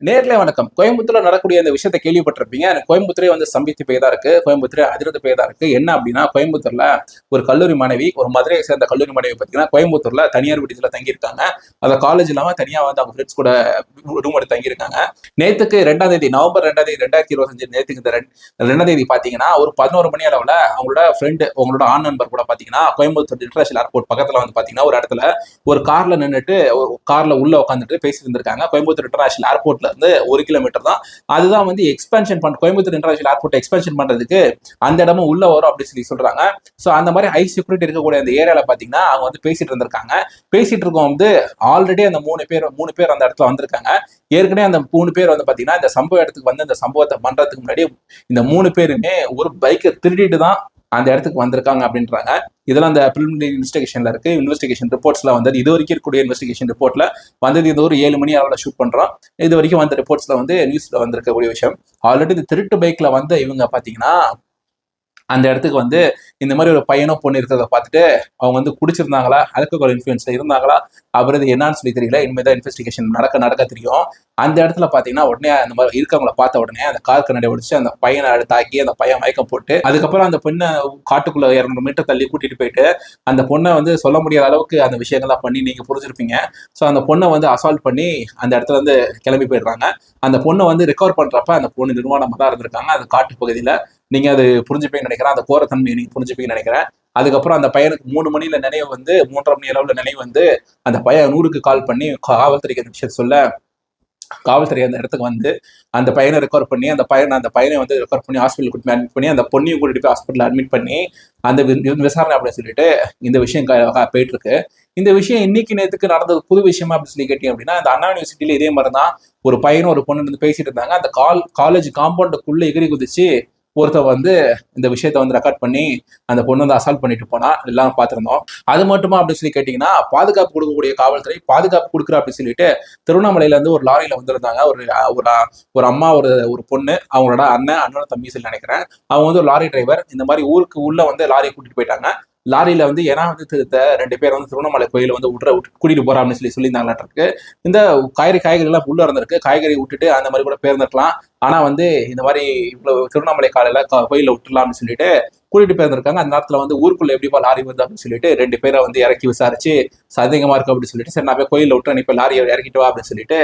நேர்ல வணக்கம். கோயம்புத்தூர்ல நடக்கக்கூடிய இந்த விஷயத்த கேள்விப்பட்டிருப்பீங்க. கோயம்புத்தூரே வந்து ஸ்தம்பித்து போய் தான் இருக்கு. கோயம்புத்தூரே அதிர்ந்து போய் தான் இருக்கு. என்ன அப்டின்னா, கோயம்புத்தூர்ல ஒரு கல்லூரி மாணவி, ஒரு மதுரையை சேர்ந்த கல்லூரி மாணவி பார்த்தீங்கன்னா, கோயம்புத்தூர்ல தனியார் விடுதியில தங்கியிருக்காங்க. அந்த காலேஜ் இல்லாம தனியா வந்து அவங்க ஃப்ரெண்ட்ஸ் கூட ரூம் எடுத்து தங்கியிருக்காங்க. நேத்துக்கு 2ஆம் தேதி நவம்பர் 2ஆம் தேதி 2025 நேத்துக்கு இந்த 2ஆம் தேதி பார்த்தீங்கன்னா, ஒரு 11 மணி அளவுல அவங்களோட ஃப்ரெண்ட் உங்களோட ஆண் நண்பர் கூட பார்த்தீங்கன்னா, கோயம்புத்தூர் இன்டர்நேஷனல் ஏர்போர்ட் பக்கத்துல வந்து பார்த்தீங்கன்னா, ஒரு இடத்துல ஒரு கார்ல நின்னுட்டு கார்ல உள்ள உட்காந்துட்டு பேசிட்டு இருந்திருக்காங்க. கோயம்புத்தூர் இன்டர்நேஷனல் ஏர்போர்ட்ல இருந்து 1 கிலோமீட்டர் தான். அதுதான் வந்து எக்ஸ்பென்ஷன் பண்ண கோயம்புத்தூர் இன்டர்நேஷனல் ஏர்போர்ட் எக்ஸ்பென்ஷன் பண்றதுக்கு அந்த இடமும் உள்ள வரும் அப்படின்னு சொல்றாங்க. ஸோ அந்த மாதிரி ஹை செக்யூரிட்டி இருக்கக்கூடிய அந்த ஏரியால பாத்தீங்கன்னா அவங்க வந்து பேசிட்டு இருந்திருக்காங்க. பேசிட்டு இருக்கோம் வந்து ஆல்ரெடி அந்த மூணு பேர் அந்த இடத்துல வந்திருக்காங்க. ஏற்கனவே அந்த 3 பேர் வந்து பாத்தீங்கன்னா இந்த சம்பவ இடத்துக்கு வந்து இந்த சம்பவத்தை பண்றதுக்கு முன்னாடி இந்த 3 பேருமே ஒரு பைக்கை திருடிட்டு தான் அந்த இடத்துக்கு வந்திருக்காங்க அப்படின்றாங்க. இதெல்லாம் அந்த பிலிமினரி இன்வெஸ்டிகேஷன்ல இருக்கு. இன்வெஸ்டிகேஷன் ரிப்போர்ட்ஸ்ல வந்து இது வரைக்கும் இருக்கக்கூடிய இன்வெஸ்டிகேஷன் ரிப்போர்ட்ல வந்தது இது ஒரு 7 மணி அளவில் ஷூட் பண்றோம். இது வரைக்கும் வந்த ரிப்போர்ட்ஸ்ல வந்து நியூஸ்ல வந்திருக்கக்கூடிய விஷயம். ஆல்ரெடி இந்த திருட்டு பைக்ல வந்த இவங்க பாத்தீங்கன்னா அந்த இடத்துக்கு வந்து இந்த மாதிரி ஒரு பையனோ பொண்ணு இருக்கிறத பார்த்துட்டு அவங்க வந்து குடிச்சிருந்தாங்களா, ஆல்கஹால் இன்ஃபுளுன்ஸ்ல இருந்தாங்களா, அப்புறம் இது என்னன்னு சொல்லி தெரியல. இனிமேதான் இன்வெஸ்டிகேஷன் நடக்க தெரியும். அந்த இடத்துல பாத்தீங்கன்னா உடனே அந்த மாதிரி இருக்கவங்கள பார்த்த உடனே அந்த கார் கண்ணாடி உடைச்சு அந்த பையனை தாக்கி அந்த பையன் மயக்கம் போட்டு அதுக்கப்புறம் அந்த பொண்ணை காட்டுக்குள்ள 200 மீட்டர் தள்ளி கூட்டிட்டு போயிட்டு அந்த பொண்ணை வந்து சொல்ல முடியாத அளவுக்கு அந்த விஷயங்கள்லாம் பண்ணி நீங்க புரிஞ்சிருப்பீங்க. ஸோ அந்த பொண்ணை வந்து அசால்ட் பண்ணி அந்த இடத்துல வந்து கிளம்பி போயிடுறாங்க. அந்த பொண்ணை வந்து ரெக்கவர் பண்றப்ப அந்த பொண்ணு நிர்வாணமா தான் இருந்திருக்காங்க அந்த காட்டு பகுதியில. நீங்க அது புரிஞ்சுப்பீங்கன்னு நினைக்கிறேன். அந்த கோரத்தன்மையை நீங்க புரிஞ்சுப்பீங்கன்னு நினைக்கிறேன். அதுக்கப்புறம் அந்த பையனுக்கு 3 மணியில நினைவு வந்து 3:30 மணி அளவுல நினைவு வந்து அந்த பையன் 100க்கு கால் பண்ணி காவல்துறைக்கு அந்த விஷயத்த சொல்ல காவல்துறை அந்த இடத்துக்கு வந்து அந்த பையனை ரெக்கவர் பண்ணி அந்த பையனை வந்து ரெக்கவர் பண்ணி ஹாஸ்பிட்டல் கூட்டி அட்மிட் பண்ணி அந்த பொண்ணையும் கூட்டிட்டு போய் ஹாஸ்பிட்டல் அட்மிட் பண்ணி அந்த விசாரணை அப்படின்னு சொல்லிட்டு இந்த விஷயம் போயிட்டு இருக்கு. இந்த விஷயம் இன்னைக்கு நேத்துக்கு நடந்தது புது விஷயமா அப்படின்னு சொல்லி கேட்டீங்க அப்படின்னா இந்த அண்ணா யூனிவர்சிட்டியில இதே மாதிரி தான் ஒரு பையனும் ஒரு பொண்ணு வந்து பேசிட்டு இருந்தாங்க. அந்த காலேஜ் காம்பவுண்டுக்குள்ள எகிரி குதிச்சு ஒருத்தர் வந்து இந்த விஷயத்த வந்து ரெக்கார்ட் பண்ணி அந்த பொண்ணு வந்து அசால்ட் பண்ணிட்டு போனா எல்லாம் பார்த்திருந்தோம். அது மட்டுமா அப்படின்னு சொல்லி கேட்டீங்கன்னா பாதுகாப்பு கொடுக்கக்கூடிய காவல்துறை பாதுகாப்பு கொடுக்குற அப்படின்னு சொல்லிட்டு திருவண்ணாமலையில இருந்து ஒரு லாரியில வந்திருந்தாங்க. ஒரு ஒரு அம்மா ஒரு பொண்ணு அவங்களோட அண்ணனோட தம்பி சொல்லி நினைக்கிறேன். அவங்க வந்து ஒரு லாரி டிரைவர். இந்த மாதிரி ஊருக்கு உள்ள வந்து லாரியை கூட்டிட்டு போயிட்டாங்க. லாரியில வந்து ஏன்னா வந்து 2 பேர் வந்து திருவண்ணாமலை கோயில வந்து கூட்டிட்டு போறா அப்படின்னு சொல்லியிருந்தாங்களாட்டிருக்கு. இந்த காய்கறி எல்லாம் உள்ள இருந்திருக்கு. காய்கறி விட்டுட்டு அந்த மாதிரி கூட பேர்ந்துருக்கலாம். ஆனா வந்து இந்த மாதிரி இவ்வளவு திருவண்ணாமலை காலையில கோயில விட்டுலாம் அப்படின்னு சொல்லிட்டு கூட்டிட்டு போயிருந்திருக்காங்க. அந்த நேரத்துல வந்து ஊருக்குள்ள எப்படிப்பா லாரி வருது அப்படின்னு சொல்லிட்டு 2 பேரை வந்து இறக்கி விசாரிச்சு சந்தேகமா இருக்கு அப்படின்னு சொல்லிட்டு சரி நான் போய் கோயில விட்டு இப்ப லாரியை இறக்கிட்டு வா அப்படின்னு சொல்லிட்டு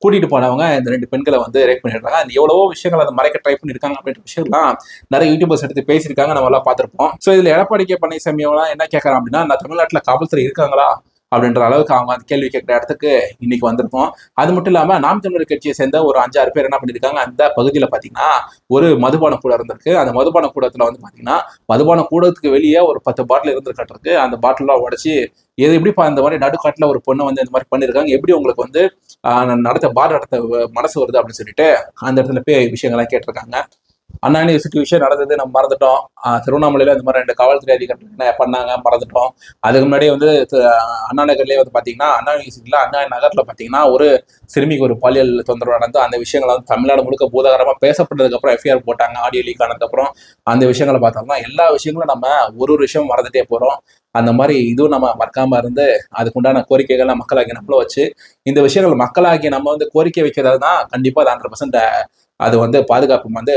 கூட்டிட்டு போனவங்க இந்த 2 பெண்களை வந்து ரேப் பண்ணிடுறாங்க. அந்த எவ்வளவோ விஷயங்கள் அதை மறைக்க ட்ரை பண்ணிருக்காங்க அப்படின்ற விஷயம்லாம் நிறைய யூடியூபர்ஸ் எடுத்து பேசியிருக்காங்க. நம்ம எல்லாம் பார்த்திருப்போம். சோ இதுல எடப்பாடி கே பழனிசாமி என்ன கேட்கறான் அப்படின்னா நான் தமிழ்நாட்டுல காவல்துறை இருக்காங்களா அப்படின்ற அளவுக்கு அவங்க அந்த கேள்வி கேட்கிற இடத்துக்கு இன்னைக்கு வந்திருக்கோம். அது மட்டும் இல்லாம நாம் தமிழர் கட்சியை சேர்ந்த ஒரு 5-6 பேர் என்ன பண்ணிருக்காங்க அந்த பகுதியில பாத்தீங்கன்னா ஒரு மதுபான கூடம் இருந்திருக்கு. அந்த மதுபான கூடத்துல வந்து பாத்தீங்கன்னா மதுபான கூடத்துக்கு வெளியே ஒரு 10 பாட்டில் இருந்திருக்கட்டிருக்கு. அந்த பாட்டிலாம் உடைச்சு எது எப்படிப்பா இந்த மாதிரி நடுக்காட்டுல ஒரு பொண்ணை வந்து இந்த மாதிரி பண்ணிருக்காங்க, எப்படி உங்களுக்கு வந்து நடத்த மனசு வருது அப்படின்னு சொல்லிட்டு அந்த இடத்துல போய் விஷயங்கள்லாம் கேட்டிருக்காங்க. அண்ணா யூனிவர்சிட்டி விஷயம் நடந்தது நம்ம மறந்துட்டோம். திருவண்ணாமலையில இந்த மாதிரி 2 காவல்துறை அதிகாரிகள் என்ன பண்ணாங்க மறந்துட்டோம். அதுக்கு முன்னாடியே வந்து அண்ணா நகர்லயே வந்து பாத்தீங்கன்னா அண்ணா யூனிவர்சிட்டியில அண்ணா நகர்ல பாத்தீங்கன்னா ஒரு சிறுமிக்கு ஒரு பாலியல் தொந்தரவு நடந்து அந்த விஷயங்கள் வந்து தமிழ்நாடு முழுக்க பூதாகரமா பேசப்பட்டதுக்கு அப்புறம் எஃப்ஐஆர் போட்டாங்க. ஆடியோ லீக் ஆனதுக்கு அப்புறம் அந்த விஷயங்களை பார்த்தோம்னா எல்லா விஷயங்களும் நம்ம ஒரு விஷயம் மறந்துட்டே போறோம். அந்த மாதிரி இதுவும் நம்ம மறக்காம இருந்து அதுக்குண்டான கோரிக்கைகளை மக்களாகிய நம்மளும் வச்சு இந்த விஷயங்கள் மக்களாகிய நம்ம வந்து கோரிக்கை வைக்கிறது தான் கண்டிப்பா அது 100% அது வந்து பாதுகாப்பு வந்து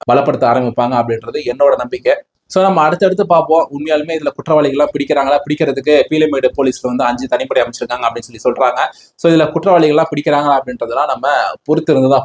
பலப்படுத்த ஆரம்பிப்பாங்க அப்படின்றது என்னோட நம்பிக்கை. ஸோ நம்ம அடுத்தடுத்து பார்ப்போம். உண்மையாலுமே இதுல குற்றவாளிகள்லாம் பிடிக்கிறாங்களா, பிடிக்கிறதுக்கு பீலமேடு போலீஸ்ல வந்து 5 தனிப்படை அமைச்சிருக்காங்க அப்படின்னு சொல்றாங்க. ஸோ இதுல குற்றவாளிகள்லாம் பிடிக்கிறாங்களா அப்படின்றதெல்லாம் நம்ம பொறுத்து இருந்துதான்